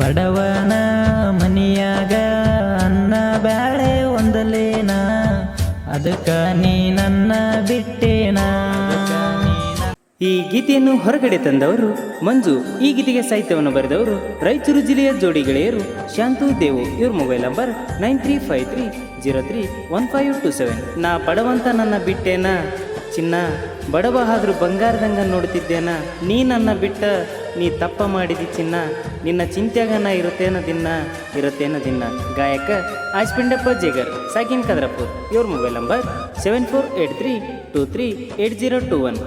ಬಡವನ ಮನಿಯಾಗ ಅನ್ನ ಬ್ಯಾಳೆ ಒಂದಲೇನ, ಅದಕ್ಕ ನೀ ನನ್ನ ಬಿಟ್ಟೇನ. ಈ ಗೀತೆಯನ್ನು ಹೊರಗಡೆ ತಂದವರು ಮಂಜು. ಈ ಗೀತೆಗೆ ಸಾಹಿತ್ಯವನ್ನು ಬರೆದವರು ರಾಯಚೂರು ಜಿಲ್ಲೆಯ ಜೋಡಿ ಗೆಳೆಯರು ಶಾಂತು ದೇವು. ಇವ್ರ ಮೊಬೈಲ್ ನಂಬರ್ 9353031527. ನಾ ಬಡವಂತ ನನ್ನ ಬಿಟ್ಟೇನ ಚಿನ್ನ, ಬಡವ ಆದ್ರೂ ಬಂಗಾರದಂಗ ನೋಡ್ತಿದ್ದೇನ, ನೀ ನನ್ನ ಬಿಟ್ಟ ನೀ ತಪ್ಪ ಮಾಡಿದಿ ಚಿನ್ನ, ನಿನ್ನ ಚಿಂತ್ಯಾಗ ನಾ ಇರುತ್ತೇನ ದಿನ. ಗಾಯಕ ಆಸ್ಪಿಂಡಪ್ಪ ಜೇಗರ್, ಸಾಕಿನ್ ಕದ್ರಪುರ್. ಇವ್ರ ಮೊಬೈಲ್ ನಂಬರ್ 7483238021.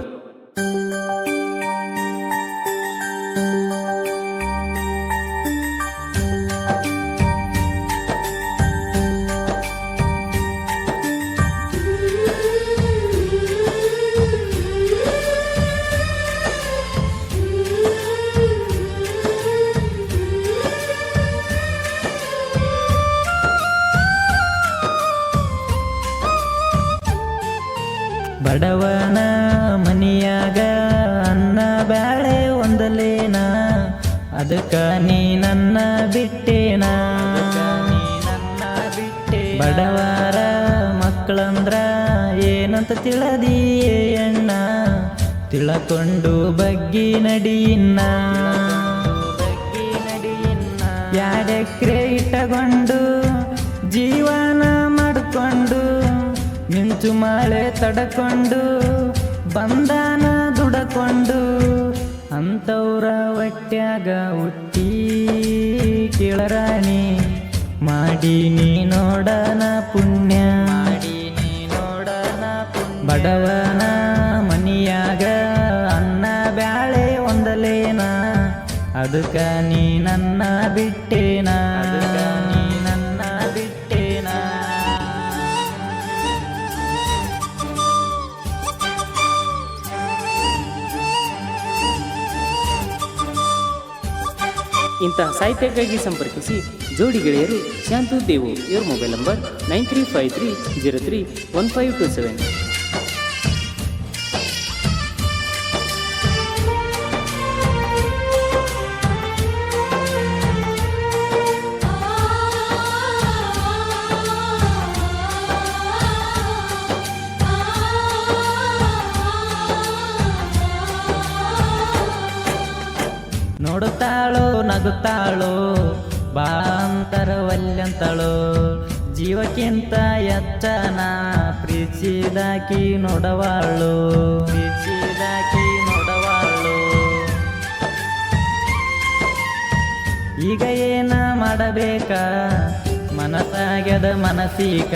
ಬಡವನ ಮನಿಯಾಗ ಅನ್ನ ಬ್ಯಾಳೆ ಒಂದಲೇನ, ಅದಕ್ಕ ನೀ ನನ್ನ ಬಿಟ್ಟೇನ. ಬಡವರ ಮಕ್ಕಳಂದ್ರ ಏನಂತ ತಿಳದಿಯೇ ಅಣ್ಣ, ತಿಳಕೊಂಡು ಬಗ್ಗಿ ನಡಿಯಿನ್ನ. ಯಾಡೆಕ್ರೆ ಇಟ್ಟಕೊಂಡು ಜೀವನ ಮಾಡಿಕೊಂಡು, ಮಿಂಚು ಮಳೆ ತಡಕೊಂಡು ಬಂದಾನ ದುಡಕೊಂಡು, ಅಂತವ್ರ ಹೊಟ್ಯಾಗ ಹುಟ್ಟಿ ಕೀಳರಾಣಿ ಮಾಡಿ ನೀ ನೋಡನ ಪುಣ್ಯ. ಬಡವನ ಮನಿಯಾಗ ಅನ್ನ ಬ್ಯಾಳೆ ಒಂದಲೇನ, ಅದಕ್ಕ ನೀ ನನ್ನ ಬಿಟ್ಟೇನ. ಇಂತಹ ಸಾಹಿತ್ಯಕ್ಕಾಗಿ ಸಂಪರ್ಕಿಸಿ ಜೋಡಿ ಗೆಳೆಯರು ಶಾಂತು ದೇವು. ಇವ್ರ ಮೊಬೈಲ್ ನಂಬರ್ 9353031527. ನೋಡುತ್ತಾಳೋ ನಗುತ್ತಾಳೋ ಬಾಂತರವಲ್ಯಂತಳೋ, ಜೀವಕ್ಕಿಂತ ಎಚ್ಚನ ಪ್ರೀತಿಸಿದಾಕಿ ನೋಡವಾಳು. ಈಗ ಏನ ಮಾಡಬೇಕ ಮನಸಾಗ್ಯದ ಮನಸೀಕ,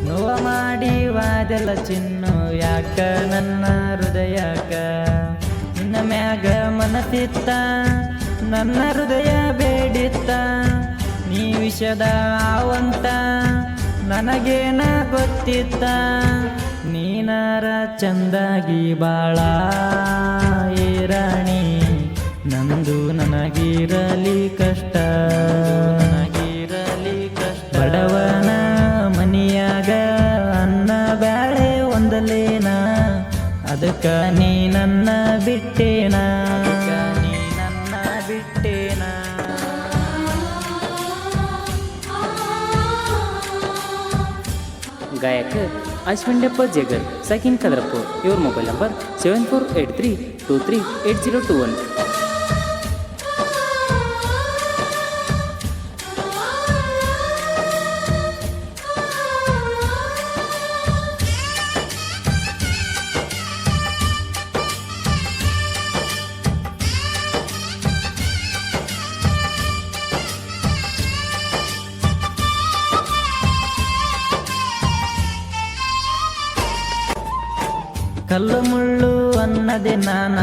ನೋವ ಮಾಡಿ ವಾದೆಲ್ಲ ಚಿನ್ನು ಯಾಕ ನನ್ನ ಹೃದಯಕ. ನಿನ್ನ ಮ್ಯಾಗ ಮನಸ್ಸಿತ್ತ ನನ್ನ ಹೃದಯ ಬೇಡಿತ್ತ, ನೀ ವಿಷದ ಆವಂತ ನನಗೇನ ಗೊತ್ತಿತ್ತ. ನೀನಾರ ಚಂದಾಗಿ ಬಾಳ ಏ ರಾಣಿ, ನಂದು ನನಗಿರಲಿ ಕಷ್ಟ. ಬಡವನ ಮನಿಯಾಗ ಅನ್ನ ಬ್ಯಾಳೆ ಒಂದಲೇನ, ಅದಕ್ಕ ನೀ ನನ್ನ ಬಿಟ್ಟೇನ. ಗಾಯಕ ಆಶ್ವಿಂಡಪ್ಪ ಜೇಗರ್, ಸಾಕಿನ್ ಕದ್ರಪುರ್. ಇವ್ರ ಮೊಬೈಲ್ ನಂಬರ್ 7483238021. ಕಲ್ಲು ಮುಳ್ಳು ಅನ್ನದೆ ನಾನ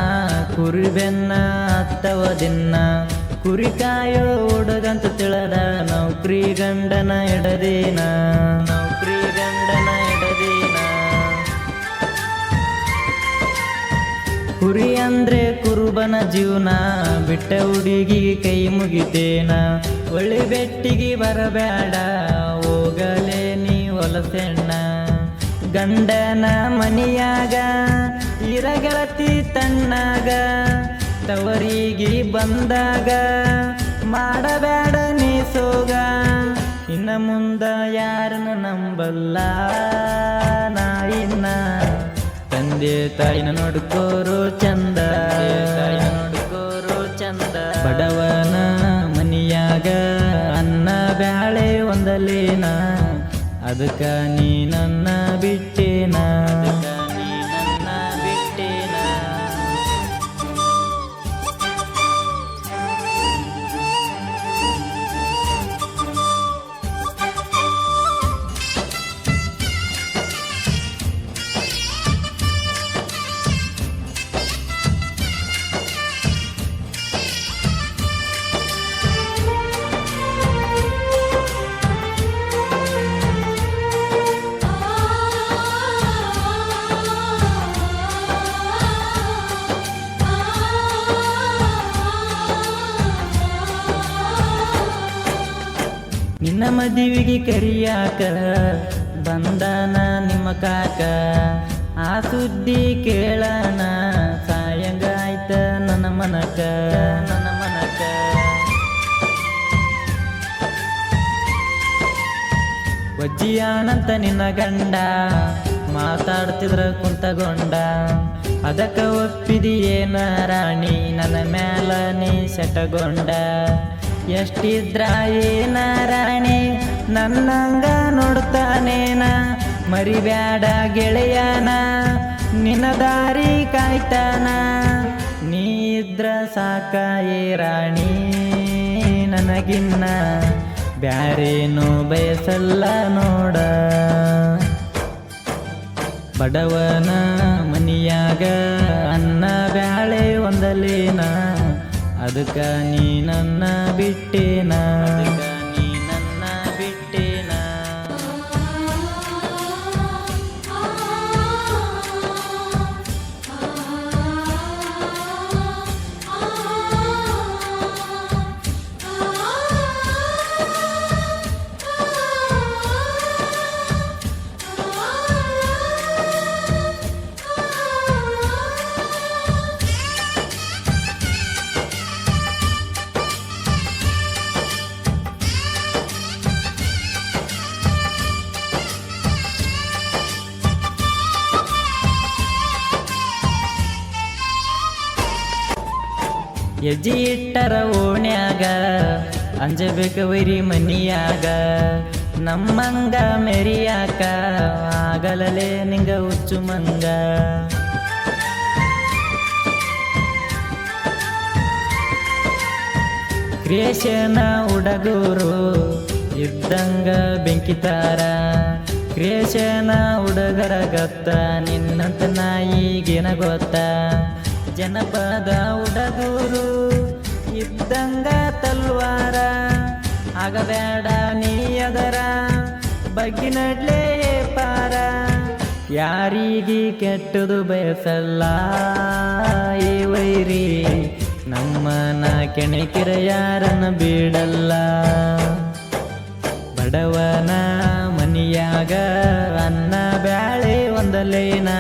ಕುರಿಬೆನ್ನ ಹತ್ತವ ದಿನ, ಕುರಿ ಕಾಯೋ ಹುಡುಗಂತ ತಿಳದ ನೌಕರಿ ಗಂಡನ ಎಡದೇನ. ಕುರಿ ಅಂದ್ರೆ ಕುರುಬನ ಜೀವನ, ಬಿಟ್ಟ ಹುಡುಗಿ ಕೈ ಮುಗಿತೇನ. ಒಳ್ಳೆ ಬೆಟ್ಟಿಗೆ ಬರಬೇಡ ಹೋಗಲೇ ನೀ ಹೊಲಸೆಣ್ಣ. ಗಂಡನ ಮನಿಯಾಗ ಇರಗೆಳತಿ ತಣ್ಣಾಗ, ತವರಿಗೆ ಬಂದಾಗ ಮಾಡಬೇಡ ನೀ ಸೋಗ, ಇನ್ನ ಮುಂದ ಯಾರನ್ನ ನಂಬಲ್ಲ ನಾ ಇನ್ನ. ತಂದೆ ತಾಯಿನ ನೋಡ್ಕೋರು ಚಂದ, ನೋಡ್ಕೋರು ಚಂದ. ಬಡವನ ಮನಿಯಾಗ ಅನ್ನ ಬ್ಯಾಳೆ ಒಂದಲೇನ, ಅದಕ್ಕ ನೀ ನನ್ನ ಬಿಟ್ಟೇನ, ನೀ ನನ್ನ ಬಿಟ್ಟೇನ. ನಿನ್ನ ಮದುವೆಗೆ ಕರಿಯಾಕ ಬಂದಾನ ನಿಮ್ಮ ಕಾಕ, ಆ ಸುದ್ದಿ ಕೇಳಣ ಸಾಯಂಗ ಆಯ್ತ ನನ್ನ ಮನಕ, ನನ್ನ ಮನಕ. ವಜ್ಜಿಯಾನಂತ ನಿನ್ನ ಗಂಡ ಮಾತಾಡ್ತಿದ್ರ ಕುಂತಗೊಂಡ, ಅದಕ್ಕ ಒಪ್ಪಿದಿಯೇನ ರಾಣಿ ನನ್ನ ಮ್ಯಾಲ ನೀ ಸೆಟಗೊಂಡ. ಎಷ್ಟಿದ್ರ ಏನ ರಾಣಿ ನನ್ನಂಗ ನೋಡ್ತಾನೇನ, ಮರಿಬ್ಯಾಡ ಗೆಳೆಯನ ನಿನ್ನ ದಾರಿ ಕಾಯ್ತಾನ. ನೀ ಇದ್ರ ಸಾಕ ಏ ರಾಣಿ ನನಗಿನ್ನ, ಬ್ಯಾರೇನು ಬಯಸಲ್ಲ ನೋಡ. ಬಡವನ ಮನಿಯಾಗ ಅನ್ನ ಬ್ಯಾಳೆ ಒಂದಲೇನ, ಅದಕ್ಕ ನೀ ನನ್ನ ಬಿಟ್ಟೇನ, ಅದಕ್ಕ ನೀ ನನ್ನ ಬಿಟ್ಟೇನ. ಹೆಜ್ಜೆ ಇಟ್ಟರ ಓಣ್ಯಾಗ ಅಂಜಬೇಕ ವೈರಿ ಮನಿಯಾಗ, ನಮ್ಮಂಗ ಮೆರಿಯಾಕ ಆಗಲೇ ನಿಂಗ ಹುಚ್ಚು ಮಂಗ. ಕ್ರಿಯೇಷನ ಹುಡುಗರು ಇದ್ದಂಗ ಬೆಂಕಿತಾರ, ಕ್ರಿಯೇಷನ ಹುಡುಗರ ಗತ್ತ ನಿನ್ನಂತ ನಾಯಿಗೇನ ಗೊತ್ತ. ಜನಪದ ಹುಡುಗರು ಇದ್ದಂಗ ತಲ್ವಾರ, ಆಗಬೇಡ ನೀ ಅದರ ಬಗ್ಗೆ ನಡ್ಲೇ ಪಾರ. ಯಾರಿಗೆ ಕೆಟ್ಟದು ಬಯಸಲ್ಲ ಈ ವೈರಿ, ನಮ್ಮನ ಕೆಣಕಿರ ಯಾರನ್ನ ಬಿಡಲ್ಲ. ಬಡವನ ಮನಿಯಾಗ ಅನ್ನ ಬ್ಯಾಳೆ ಒಂದಲೇನ,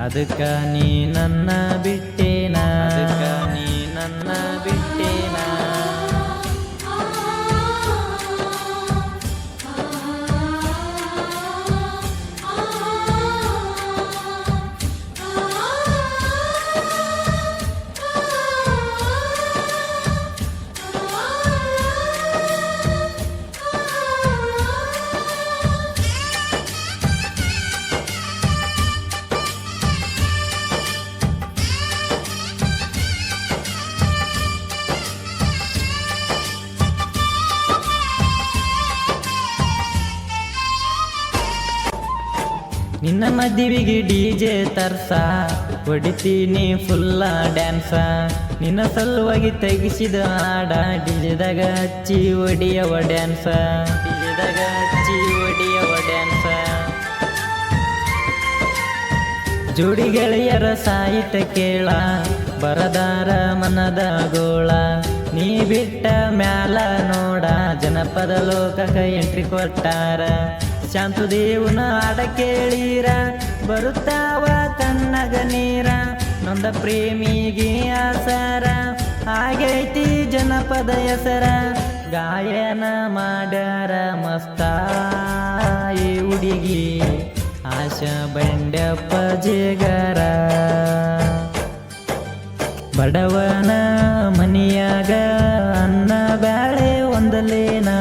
ಅದಕ್ಕ ನೀ ನನ್ನ ಬಿಟ್ಟೇನ, ಅದಕ್ಕ ನೀ ನನ್ನ ಬಿಟ್ಟೇನ. ನಿನ್ನ ಮದುವೆಗೆ ಡಿಜೆ ತರ್ಸ ಹೊಡಿತೀನಿ ಫುಲ್ಲ ಡ್ಯಾನ್ಸ, ನಿನ್ನ ಸಲುವಾಗಿ ತೆಗಿಸಿದ ಹಾಡ ಡಿಜೆದಾಗ ಹಚ್ಚಿ ಹೊಡಿಯವ ಡ್ಯಾನ್ಸ, ಡಿಜೆದಾಗ ಹಚ್ಚಿ ಹೊಡಿಯವ ಡ್ಯಾನ್ಸ. ಜೋಡಿ ಗೆಳೆಯರ ಸಾಹಿತ್ಯ ಕೇಳ ಬರದಾರ ಮನದ ಗೋಳ, ನೀ ಬಿಟ್ಟ ಮ್ಯಾಲ ನೋಡ ಜನಪದ ಲೋಕಕ ಎಂಟ್ರಿ ಕೊಟ್ಟಾರ. ಶಾಂತದೇವನ ಹಾಡ ಕೇಳೀರ ಬರುತ್ತಾವ ಕಣ್ಣಗ ನೀರ, ನೊಂದ ಪ್ರೇಮಿಗೆ ಆಸಾರ ಆಗೈತಿ ಜನಪದ ಹೆಸರ ಗಾಯನ ಮಾಡ್ಯಾರ ಮಸ್ತ ಈ ಹುಡುಗಿ ಆಶಾ ಬಂಡೆಪ್ಪ ಜೇಗರ ಬಡವನ ಮನಿಯಾಗ ಅನ್ನ ಬ್ಯಾಳೆ ಒಂದಲೇನ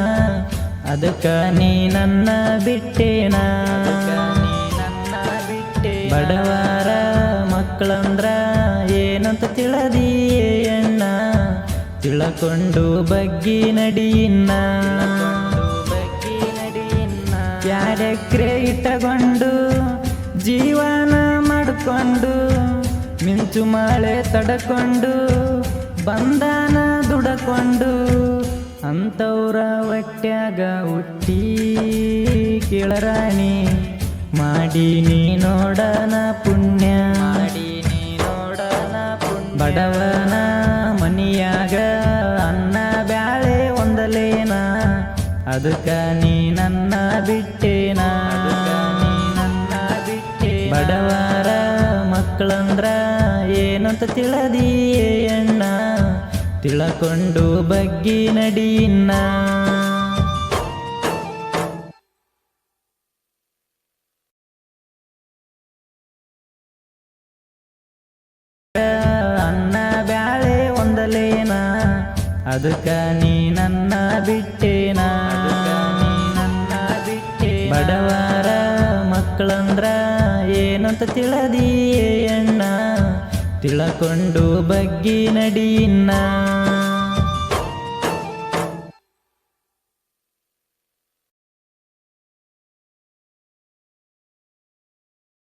ಅದಕ್ಕ ನೀ ನನ್ನ ಬಿಟ್ಟೇನ ಬಡವರ ಮಕ್ಕಳಂದ್ರ ಏನಂತ ತಿಳದಿಯೇ ಅಣ್ಣ ತಿಳಕೊಂಡು ಬಗ್ಗಿ ನಡಿಯಿನ್ನ ಯಾರೆಕ್ರೆ ಇಟ್ಟಕೊಂಡು ಜೀವನ ಮಾಡಿಕೊಂಡು ಮಿಂಚು ಮಳೆ ತಡಕೊಂಡು ಬಂಧನ ದುಡಕೊಂಡು ಅಂತವ್ರ ಹೊಟ್ಯಾಗ ಹುಟ್ಟಿ ಕೇಳರಾಣಿ ಮಾಡಿ ನೀ ನೋಡನ ಪುಣ್ಯ ಬಡವನ ಮನಿಯಾಗ ಅನ್ನ ಬ್ಯಾಳೆ ಒಂದಲೇನ ಅದಕ್ಕ ನೀ ನನ್ನ ಬಿಟ್ಟೇನ ಬಡವರ ಮಕ್ಕಳಂದ್ರ ಏನಂತ ತಿಳದಿಯೇ ಅಣ್ಣ ತಿಳಕೊಂಡು ಬಗ್ಗಿ ನಡಿಯಿನ್ನ ಅನ್ನ ಬ್ಯಾಳೆ ಒಂದಲೇನ ಅದಕ್ಕ ನೀ ನನ್ನ ಬಿಟ್ಟೇನ ಬಡವರ ಮಕ್ಕಳಂದ್ರ ಏನಂತ ತಿಳದಿಯೇ ಅಣ್ಣ ತಿಳಕೊಂಡು ಬಗ್ಗಿ ನಡಿಯಿನ್ನ